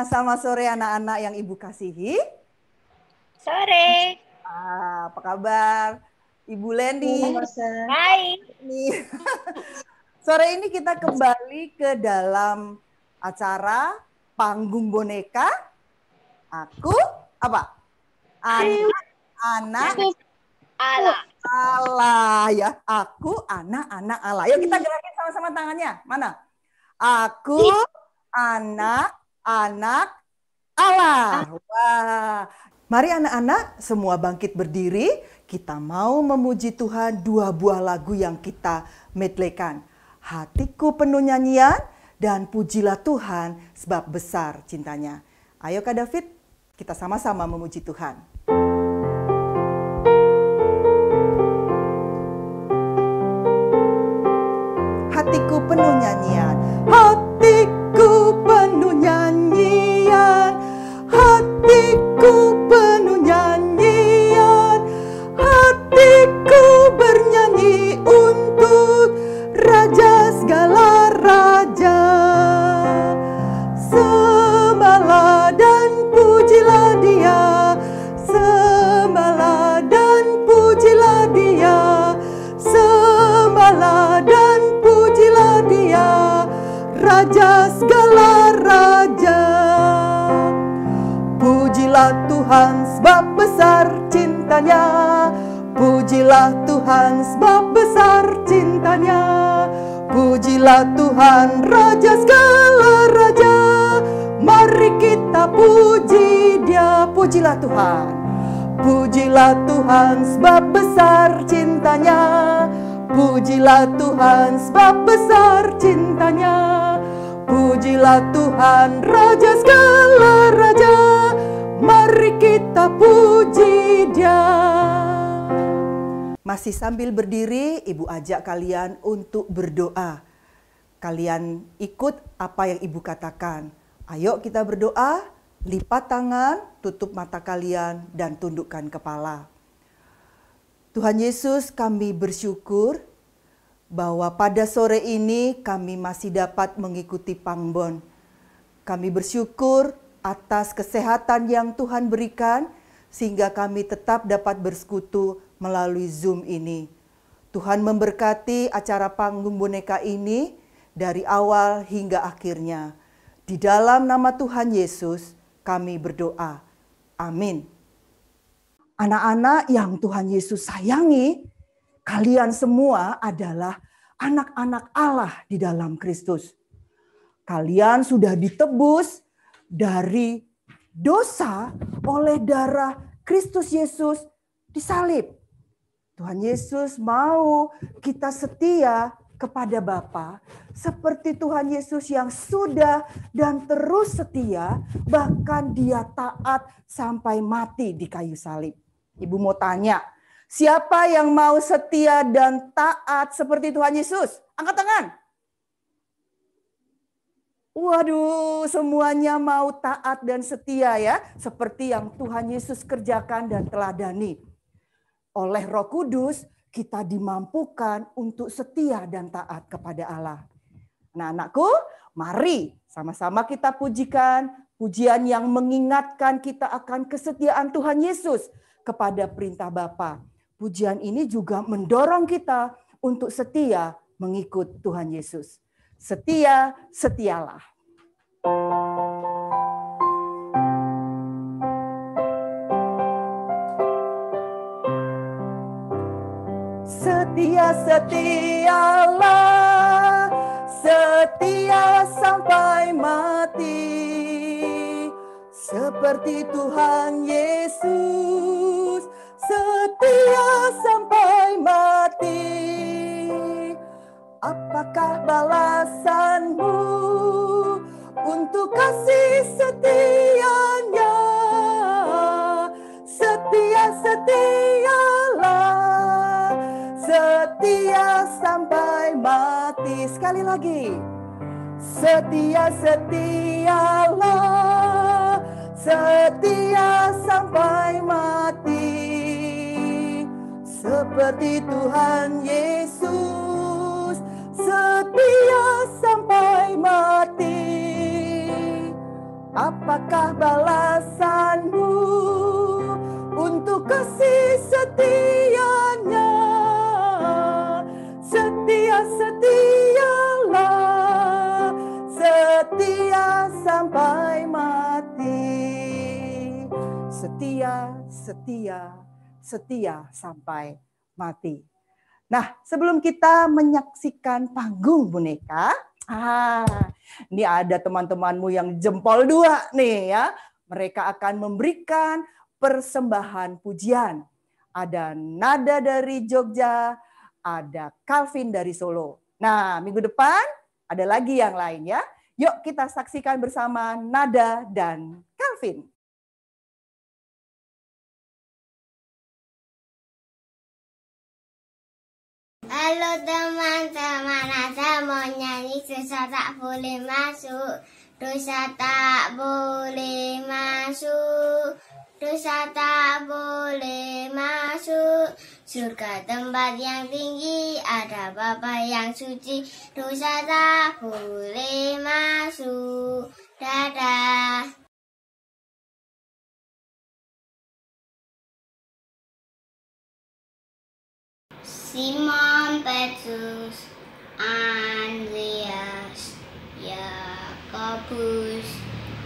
Selamat sore anak-anak yang Ibu kasihi. Sore. Apa kabar? Ibu Leni. Hai. Sore ini kita kembali ke dalam acara Panggung Boneka. Aku apa? Anak-anak Allah ya. Aku anak-anak Allah. Yuk kita gerakin sama-sama tangannya. Mana? Aku anak-anak Allah. Wah. Mari anak-anak semua bangkit berdiri. Kita mau memuji Tuhan 2 buah lagu yang kita medleykan. Hatiku penuh nyanyian dan pujilah Tuhan sebab besar cintanya. Ayo Kak David, kita sama-sama memuji Tuhan. Hatiku penuh nyanyian. Hatiku penuh nyanyian. Hatiku penuh nyanyian. Hatiku bernyanyi untuk Raja segala raja. Sembahlah dan pujilah Dia. Sembahlah dan pujilah Dia. Sembahlah dan pujilah Dia, Raja segala raja. Pujilah Tuhan sebab besar cintanya. Pujilah Tuhan sebab besar cintanya. Pujilah Tuhan Raja segala raja. Mari kita puji Dia. Pujilah Tuhan. Pujilah Tuhan sebab besar cintanya. Pujilah Tuhan sebab besar cintanya. Pujilah Tuhan Raja segala raja. Mari kita puji Dia. Masih sambil berdiri, Ibu ajak kalian untuk berdoa. Kalian ikut apa yang Ibu katakan. Ayo kita berdoa, lipat tangan, tutup mata kalian dan tundukkan kepala. Tuhan Yesus, kami bersyukur bahwa pada sore ini kami masih dapat mengikuti Pangbon. Kami bersyukur atas kesehatan yang Tuhan berikan sehingga kami tetap dapat bersekutu melalui Zoom ini. Tuhan memberkati acara Panggung Boneka ini dari awal hingga akhirnya. Di dalam nama Tuhan Yesus kami berdoa. Amin. Anak-anak yang Tuhan Yesus sayangi, kalian semua adalah anak-anak Allah di dalam Kristus. Kalian sudah ditebus dari dosa oleh darah Kristus Yesus disalib. Tuhan Yesus mau kita setia kepada Bapa seperti Tuhan Yesus yang sudah dan terus setia, bahkan Dia taat sampai mati di kayu salib. Ibu mau tanya, siapa yang mau setia dan taat seperti Tuhan Yesus? Angkat tangan. Waduh, semuanya mau taat dan setia ya, seperti yang Tuhan Yesus kerjakan dan teladani. Oleh Roh Kudus, kita dimampukan untuk setia dan taat kepada Allah. Anak-anakku, mari sama-sama kita pujikan pujian yang mengingatkan kita akan kesetiaan Tuhan Yesus kepada perintah Bapa. Pujian ini juga mendorong kita untuk setia mengikut Tuhan Yesus. Setia, setialah. Setia, setialah, setia sampai mati. Seperti Tuhan Yesus, setia sampai mati. Apakah balasanmu untuk kasih setianya? Setia, setialah, setia sampai mati. Sekali lagi. Setia, setialah, setia sampai mati. Seperti Tuhan Yesus, setia sampai mati. Apakah balasanmu untuk kasih setianya? Setia-setialah, setia sampai mati. Setia sampai mati. Nah, sebelum kita menyaksikan panggung boneka, ini ada teman-temanmu yang jempol 2 nih ya. Mereka akan memberikan persembahan pujian. Ada Nada dari Jogja, ada Calvin dari Solo. Nah, minggu depan ada lagi yang lain ya. Yuk kita saksikan bersama Nada dan Calvin. Halo teman-teman, ada mau nyanyi dosa tak boleh masuk. Dosa tak boleh masuk. Dosa tak boleh masuk. Surga tempat yang tinggi, ada Bapa yang suci. Dosa tak boleh masuk. Dadah. Simon Petrus, Andreas, Yakobus,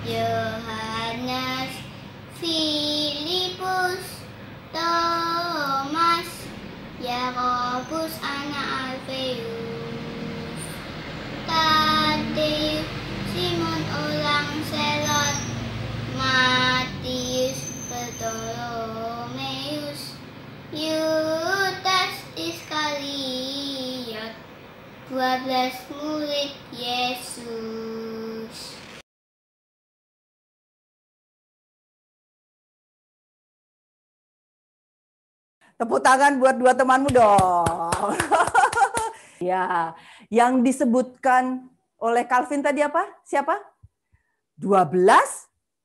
Yohanes, Filipus, Thomas, Yakobus anak Alfeus, Tadeus, Simon orang Selot, Matius, Bartolomeus, Yudas Iskariot, 12 murid Yesus. Tepuk tangan buat 2 temanmu dong. Ya, yang disebutkan oleh Calvin tadi apa? Siapa? 12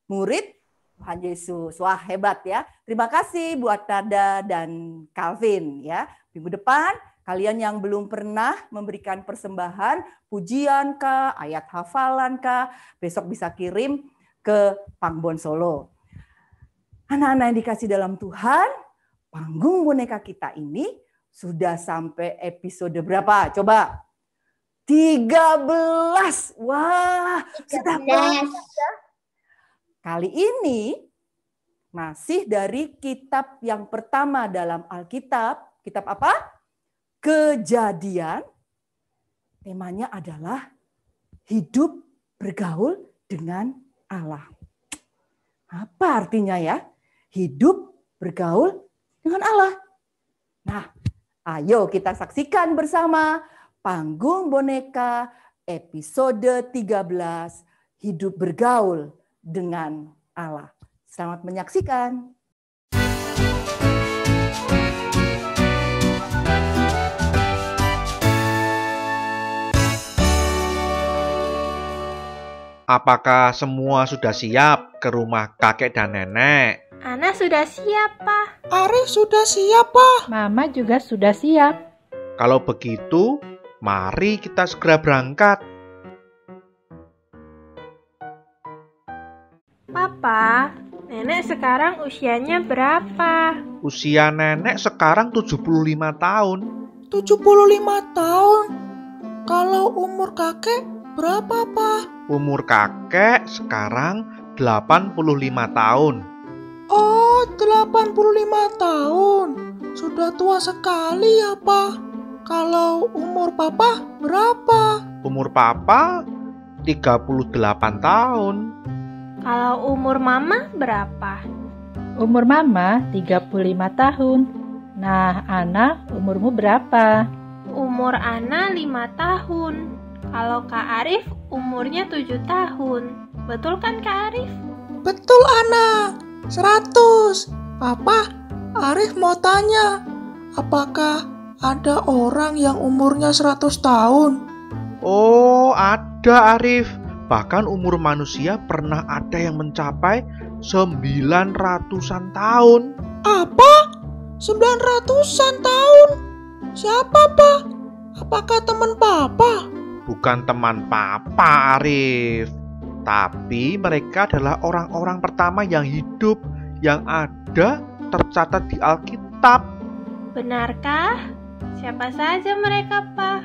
murid Tuhan Yesus. Wah, hebat ya. Terima kasih buat Nada dan Calvin ya. Minggu depan kalian yang belum pernah memberikan persembahan, pujian kah, ayat hafalan kah, besok bisa kirim ke Pangbon Solo. Anak-anak yang dikasih dalam Tuhan, panggung boneka kita ini sudah sampai episode berapa? Coba. 13. Wah, sudah banyak ya. Kali ini masih dari kitab yang pertama dalam Alkitab. Kitab apa? Kejadian. Temanya adalah hidup bergaul dengan Allah. Apa artinya ya? Hidup bergaul dengan Allah. Nah, ayo kita saksikan bersama Panggung Boneka episode 13, Hidup Bergaul dengan Allah. Selamat menyaksikan. Apakah semua sudah siap ke rumah kakek dan nenek? Ana sudah siap, Pak. Arif sudah siap, Pak. Mama juga sudah siap. Kalau begitu, mari kita segera berangkat. Papa, nenek sekarang usianya berapa? Usia nenek sekarang 75 tahun. 75 tahun? Kalau umur kakek berapa, Pak? Umur kakek sekarang 85 tahun. Oh, 85 tahun. Sudah tua sekali ya, Pak. Kalau umur Papa berapa? Umur papa 38 tahun. Kalau umur Mama berapa? Umur Mama 35 tahun. Nah, Ana, umurmu berapa? Umur Ana 5 tahun. Kalau Kak Arif umurnya 7 tahun. Betul kan Kak Arif? Betul, Ana. 100. Papa, Arif mau tanya, apakah ada orang yang umurnya 100 tahun? Oh, ada Arif. Bahkan umur manusia pernah ada yang mencapai 900-an tahun. Apa? 900-an tahun? Siapa, Pak? Apakah teman Papa? Bukan teman papa, Arif. Tapi mereka adalah orang-orang pertama yang hidup, yang ada tercatat di Alkitab. Benarkah? Siapa saja mereka, Pak?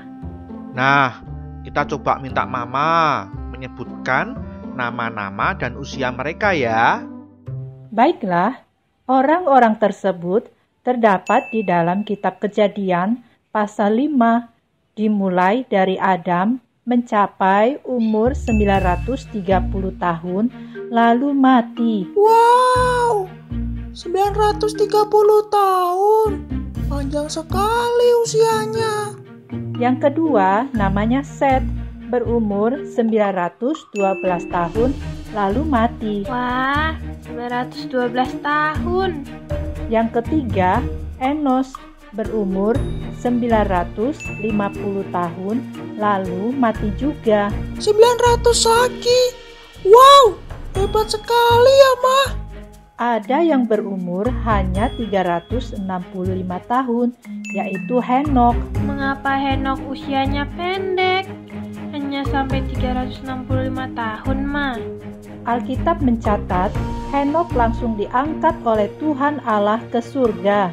Nah, kita coba minta Mama menyebutkan nama-nama dan usia mereka ya. Baiklah, orang-orang tersebut terdapat di dalam kitab Kejadian pasal 5, dimulai dari Adam mencapai umur 930 tahun lalu mati. Wow, 930 tahun. Panjang sekali usianya. Yang kedua namanya Set, berumur 912 tahun lalu mati. Wah, 912 tahun. Yang ketiga Enos, berumur 950 tahun lalu mati juga. 900 lagi. Wow, hebat sekali ya, Ma. Ada yang berumur hanya 365 tahun, yaitu Henok. Mengapa Henok usianya pendek? Hanya sampai 365 tahun, Ma. Alkitab mencatat Henok langsung diangkat oleh Tuhan Allah ke surga.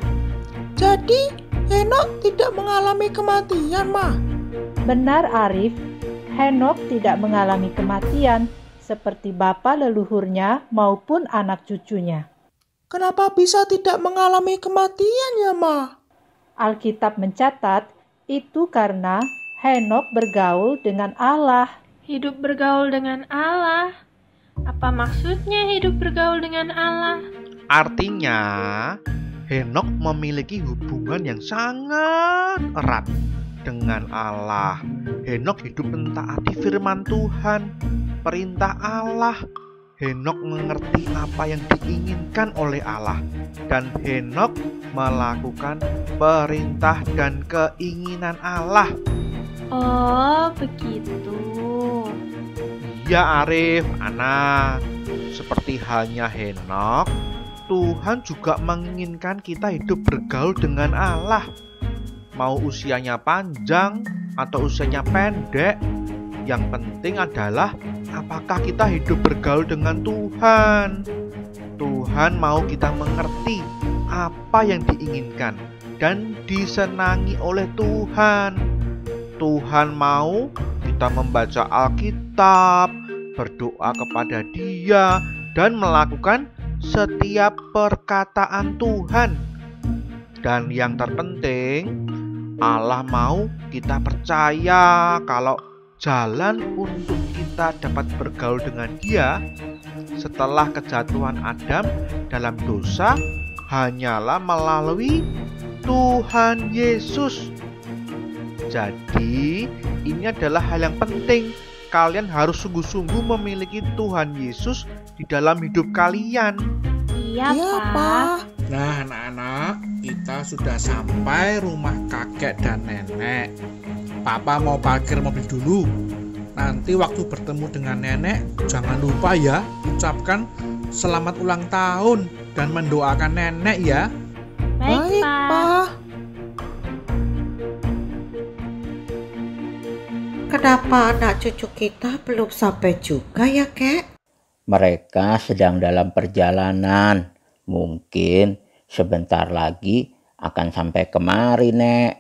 Jadi, Henok tidak mengalami kematian, Ma. Benar, Arif. Henok tidak mengalami kematian seperti bapa leluhurnya maupun anak cucunya. Kenapa bisa tidak mengalami kematian ya, Ma? Alkitab mencatat itu karena Henok bergaul dengan Allah. Hidup bergaul dengan Allah? Apa maksudnya hidup bergaul dengan Allah? Artinya, Henok memiliki hubungan yang sangat erat dengan Allah. Henok hidup mentaati firman Tuhan, perintah Allah. Henok mengerti apa yang diinginkan oleh Allah, dan Henok melakukan perintah dan keinginan Allah. Oh, begitu. Ya Arif, Ana, seperti halnya Henok, Tuhan juga menginginkan kita hidup bergaul dengan Allah. Mau usianya panjang atau usianya pendek, yang penting adalah apakah kita hidup bergaul dengan Tuhan. Tuhan mau kita mengerti apa yang diinginkan dan disenangi oleh Tuhan. Tuhan mau kita membaca Alkitab, berdoa kepada Dia, dan melakukan setiap perkataan Tuhan. Dan yang terpenting, Allah mau kita percaya kalau jalan untuk kita dapat bergaul dengan Dia setelah kejatuhan Adam dalam dosa hanyalah melalui Tuhan Yesus. Jadi, ini adalah hal yang penting. Kalian harus sungguh-sungguh memiliki Tuhan Yesus di dalam hidup kalian. Iya, Pak. Pak. Nah, anak-anak, kita sudah sampai rumah kakek dan nenek. Papa mau parkir mobil dulu. Nanti waktu bertemu dengan nenek, jangan lupa ya, ucapkan selamat ulang tahun dan mendoakan nenek ya. Baik, Pak. Kenapa anak cucu kita belum sampai juga ya, Kek? Mereka sedang dalam perjalanan. Mungkin sebentar lagi akan sampai kemari, Nek.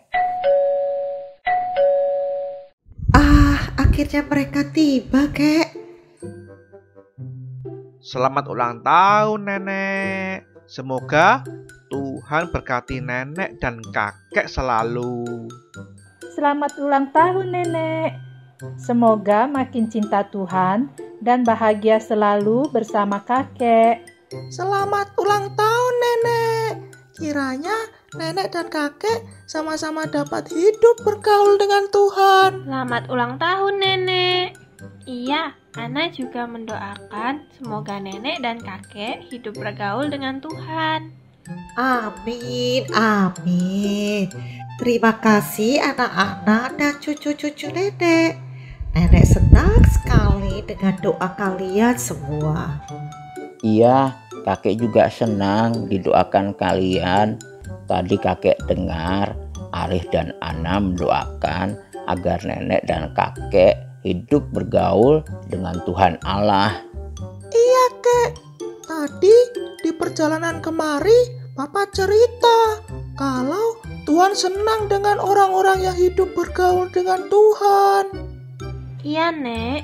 Akhirnya mereka tiba, Kek. Selamat ulang tahun, Nenek. Semoga Tuhan berkati nenek dan kakek selalu. Selamat ulang tahun, Nenek. Semoga makin cinta Tuhan dan bahagia selalu bersama kakek. Selamat ulang tahun, Nenek. Kiranya nenek dan kakek sama-sama dapat hidup bergaul dengan Tuhan. Selamat ulang tahun, Nenek. Iya, Ana juga mendoakan semoga nenek dan kakek hidup bergaul dengan Tuhan. Amin, amin. Terima kasih anak-anak dan cucu-cucu nenek. Nenek senang sekali dengan doa kalian semua. Iya, kakek juga senang didoakan kalian. Tadi kakek dengar Arif dan Ana mendoakan agar nenek dan kakek hidup bergaul dengan Tuhan Allah. Iya, Kek. Tadi di perjalanan kemari, Papa cerita kalau Tuhan senang dengan orang-orang yang hidup bergaul dengan Tuhan. Iya, Nek.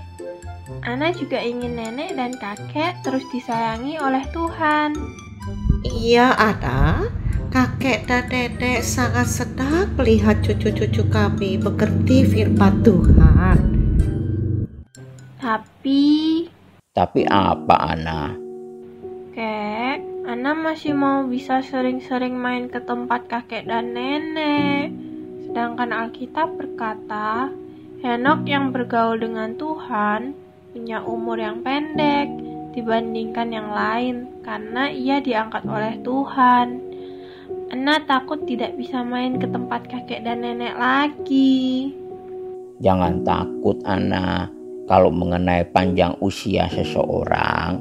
Ana juga ingin nenek dan kakek terus disayangi oleh Tuhan. Iya, Ana. Kakek dan nenek sangat senang melihat cucu-cucu kami mengerti firman Tuhan. Tapi apa, Ana? Kek, Ana masih mau bisa sering-sering main ke tempat kakek dan nenek. Sedangkan Alkitab berkata, Henokh yang bergaul dengan Tuhan punya umur yang pendek dibandingkan yang lain karena ia diangkat oleh Tuhan. Ana takut tidak bisa main ke tempat kakek dan nenek lagi. Jangan takut, Ana. Kalau mengenai panjang usia seseorang,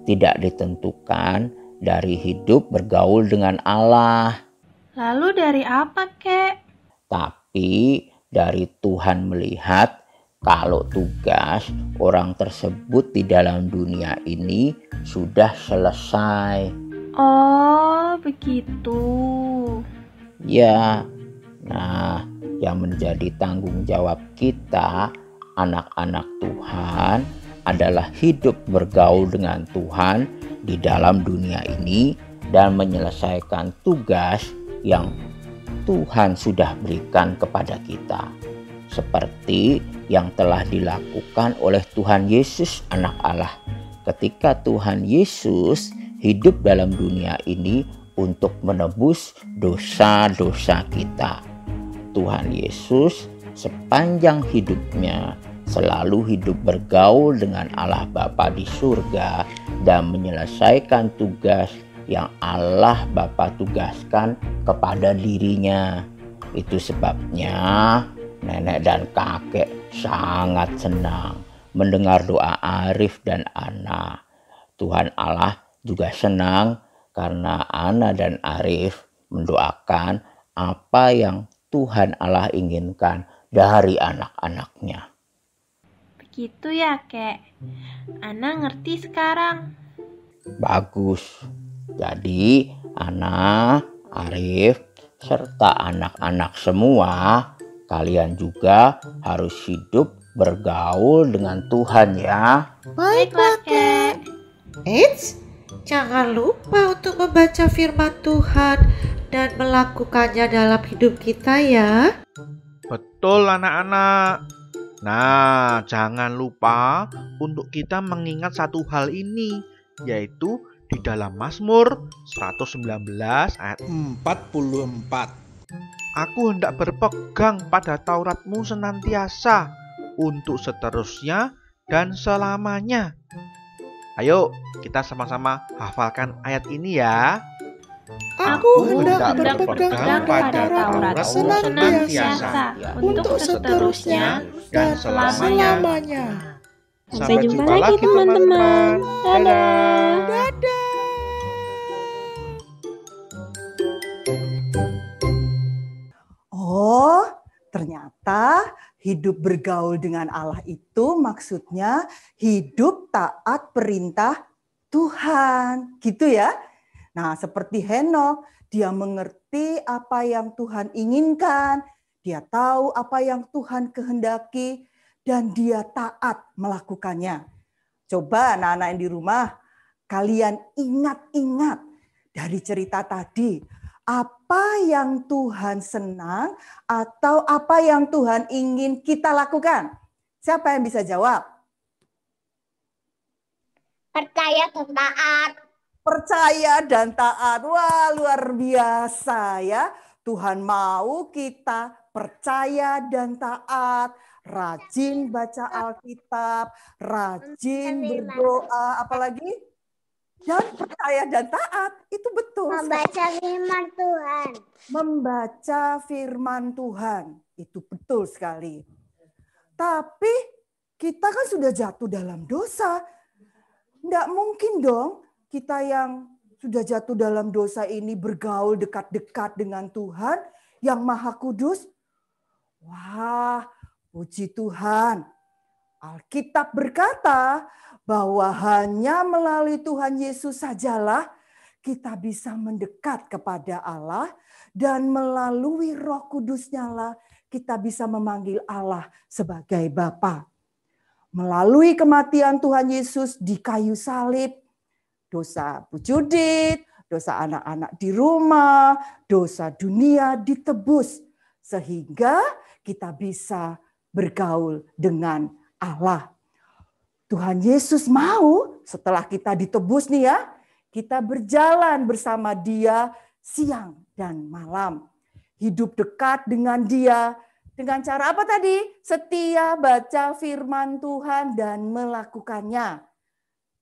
tidak ditentukan dari hidup bergaul dengan Allah. Lalu dari apa, Kek? Tapi dari Tuhan melihat kalau tugas orang tersebut di dalam dunia ini sudah selesai. Oh, begitu. Ya, nah yang menjadi tanggung jawab kita, anak-anak Tuhan, adalah hidup bergaul dengan Tuhan di dalam dunia ini dan menyelesaikan tugas yang Tuhan sudah berikan kepada kita. Seperti yang telah dilakukan oleh Tuhan Yesus anak Allah. Ketika Tuhan Yesus hidup dalam dunia ini untuk menebus dosa-dosa kita. Tuhan Yesus sepanjang hidupnya selalu hidup bergaul dengan Allah Bapa di surga dan menyelesaikan tugas yang Allah Bapa tugaskan kepada dirinya. Itu sebabnya nenek dan kakek sangat senang mendengar doa Arif dan Ana. Tuhan Allah juga senang karena Ana dan Arif mendoakan apa yang Tuhan Allah inginkan dari anak-anaknya. Begitu ya, Kek. Ana ngerti sekarang. Bagus. Jadi Ana, Arif, serta anak-anak semua, kalian juga harus hidup bergaul dengan Tuhan ya. Baiklah, Kek. Eits, jangan lupa untuk membaca firman Tuhan dan melakukannya dalam hidup kita ya. Betul anak-anak. Nah, jangan lupa untuk kita mengingat satu hal ini, yaitu di dalam Mazmur 119 ayat 44. Aku hendak berpegang pada Tauratmu senantiasa untuk seterusnya dan selamanya. Ayo, kita sama-sama hafalkan ayat ini ya. Aku hendak berpegang pada Taurat senantiasa untuk seterusnya dan selamanya. Sampai jumpa lagi teman-teman. Dadah. Oh, ternyata hidup bergaul dengan Allah itu maksudnya hidup taat perintah Tuhan. Gitu ya. Nah, seperti Henokh, dia mengerti apa yang Tuhan inginkan, dia tahu apa yang Tuhan kehendaki, dan dia taat melakukannya. Coba anak-anak yang di rumah, kalian ingat-ingat dari cerita tadi, apa yang Tuhan senang atau apa yang Tuhan ingin kita lakukan? Siapa yang bisa jawab? Percaya dan taat. Percaya dan taat. Wah, luar biasa ya. Tuhan mau kita percaya dan taat, rajin baca Alkitab, rajin berdoa, apalagi dan percaya dan taat. Itu betul. Membaca firman Tuhan. Membaca firman Tuhan. Itu betul sekali. Tapi kita kan sudah jatuh dalam dosa. Nggak mungkin dong kita yang sudah jatuh dalam dosa ini bergaul dekat-dekat dengan Tuhan yang Maha Kudus. Wah, puji Tuhan. Alkitab berkata bahwa hanya melalui Tuhan Yesus sajalah kita bisa mendekat kepada Allah, dan melalui Roh Kudus-Nya lah kita bisa memanggil Allah sebagai Bapa. Melalui kematian Tuhan Yesus di kayu salib, dosa Bu Judit, dosa anak-anak di rumah, dosa dunia ditebus, sehingga kita bisa bergaul dengan Allah. Tuhan Yesus mau setelah kita ditebus nih ya, kita berjalan bersama Dia siang dan malam. Hidup dekat dengan Dia. Dengan cara apa tadi? Setia baca firman Tuhan dan melakukannya.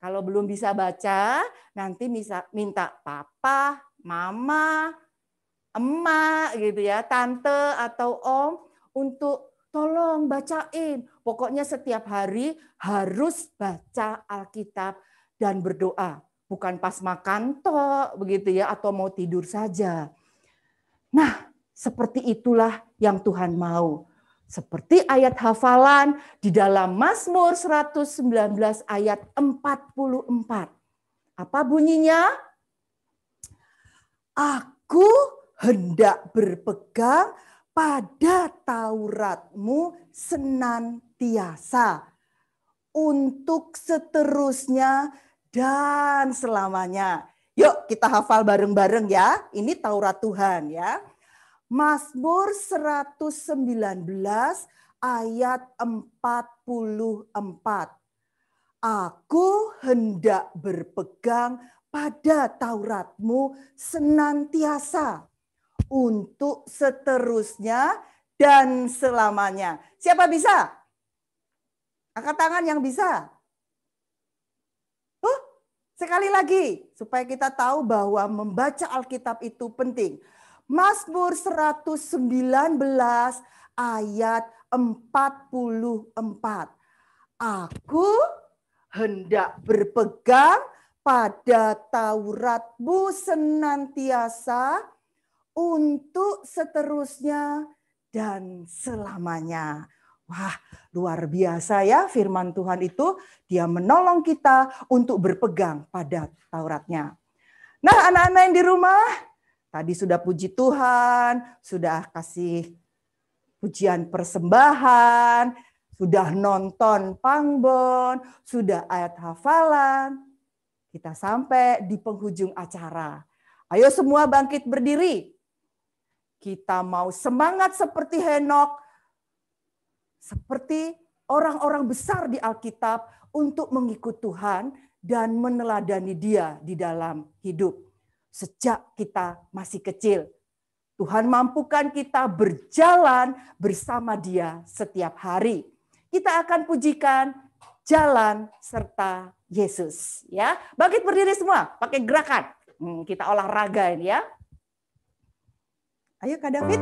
Kalau belum bisa baca, nanti minta papa, mama, emak gitu ya, tante atau om untuk tolong bacain. Pokoknya setiap hari harus baca Alkitab dan berdoa. Bukan pas makan toh begitu ya, atau mau tidur saja. Nah, seperti itulah yang Tuhan mau. Seperti ayat hafalan di dalam Mazmur 119 ayat 44. Apa bunyinya? Aku hendak berpegang pada Taurat-Mu senantiasa, untuk seterusnya dan selamanya. Yuk kita hafal bareng-bareng ya. Ini Taurat Tuhan ya. Mazmur 119 ayat 44. Aku hendak berpegang pada Taurat-Mu senantiasa, untuk seterusnya dan selamanya. Siapa bisa? Angkat tangan yang bisa. Sekali lagi, supaya kita tahu bahwa membaca Alkitab itu penting. Mazmur 119 ayat 44. Aku hendak berpegang pada Taurat-Mu senantiasa, untuk seterusnya dan selamanya. Wah, luar biasa ya firman Tuhan itu. Dia menolong kita untuk berpegang pada Tauratnya. Nah, anak-anak yang di rumah, tadi sudah puji Tuhan, sudah kasih pujian persembahan, sudah nonton pangbon, sudah ayat hafalan. Kita sampai di penghujung acara. Ayo semua bangkit berdiri. Kita mau semangat seperti Henokh, seperti orang-orang besar di Alkitab untuk mengikut Tuhan dan meneladani Dia di dalam hidup. Sejak kita masih kecil, Tuhan mampukan kita berjalan bersama Dia setiap hari. Kita akan pujikan jalan serta Yesus. Ya, bangkit berdiri semua, pakai gerakan. Kita olahraga ini ya. Ayo Kak David.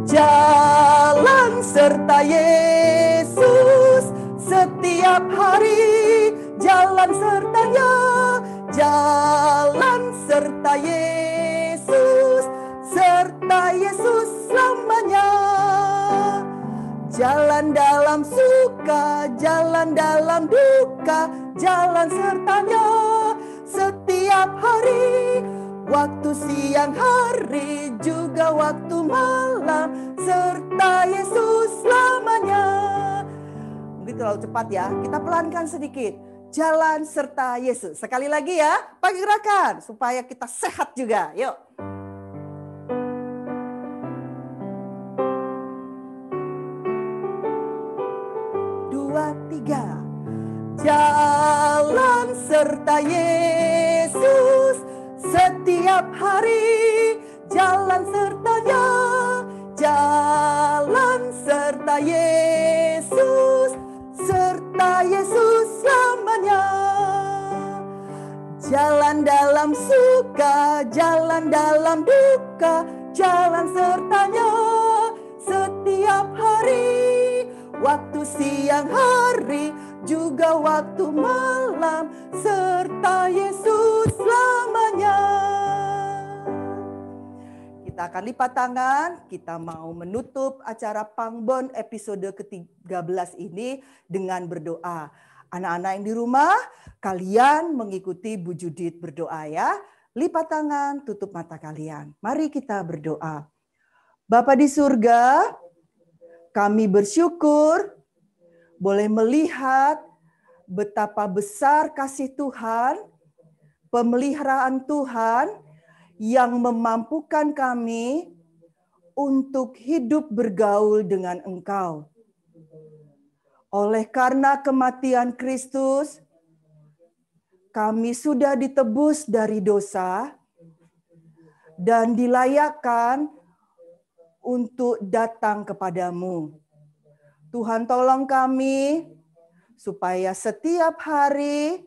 Jalan serta Yesus setiap hari, jalan sertanya, jalan serta Yesus, serta Yesus selamanya. Jalan dalam suka, jalan dalam duka, jalan sertanya setiap hari. Waktu siang hari juga waktu malam, serta Yesus selamanya. Mungkin terlalu cepat ya, kita pelankan sedikit. Jalan serta Yesus. Sekali lagi ya, pakai gerakan supaya kita sehat juga. Yuk. Dua, tiga. Jalan serta Yesus setiap hari, jalan sertanya, jalan serta Yesus, serta Yesus selamanya. Jalan dalam suka, jalan dalam duka, jalan sertanya setiap hari. Waktu siang hari juga waktu malam, serta Yesus selamanya. Kita akan lipat tangan, kita mau menutup acara Pangbon episode ke-13 ini dengan berdoa. Anak-anak yang di rumah, kalian mengikuti Bu Judith berdoa ya. Lipat tangan, tutup mata kalian. Mari kita berdoa. Bapa di surga, kami bersyukur boleh melihat betapa besar kasih Tuhan, pemeliharaan Tuhan, yang memampukan kami untuk hidup bergaul dengan Engkau. Oleh karena kematian Kristus, kami sudah ditebus dari dosa dan dilayakkan untuk datang kepadamu. Tuhan tolong kami supaya setiap hari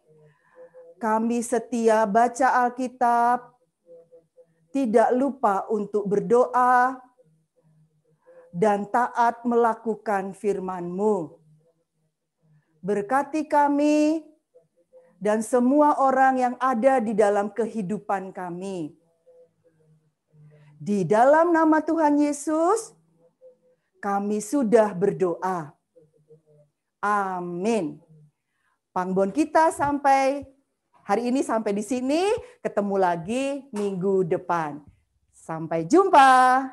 kami setia baca Alkitab, tidak lupa untuk berdoa, dan taat melakukan firman-Mu. Berkati kami dan semua orang yang ada di dalam kehidupan kami. Di dalam nama Tuhan Yesus, kami sudah berdoa. Amin. Pangbon kita sampai hari ini sampai di sini, ketemu lagi minggu depan. Sampai jumpa.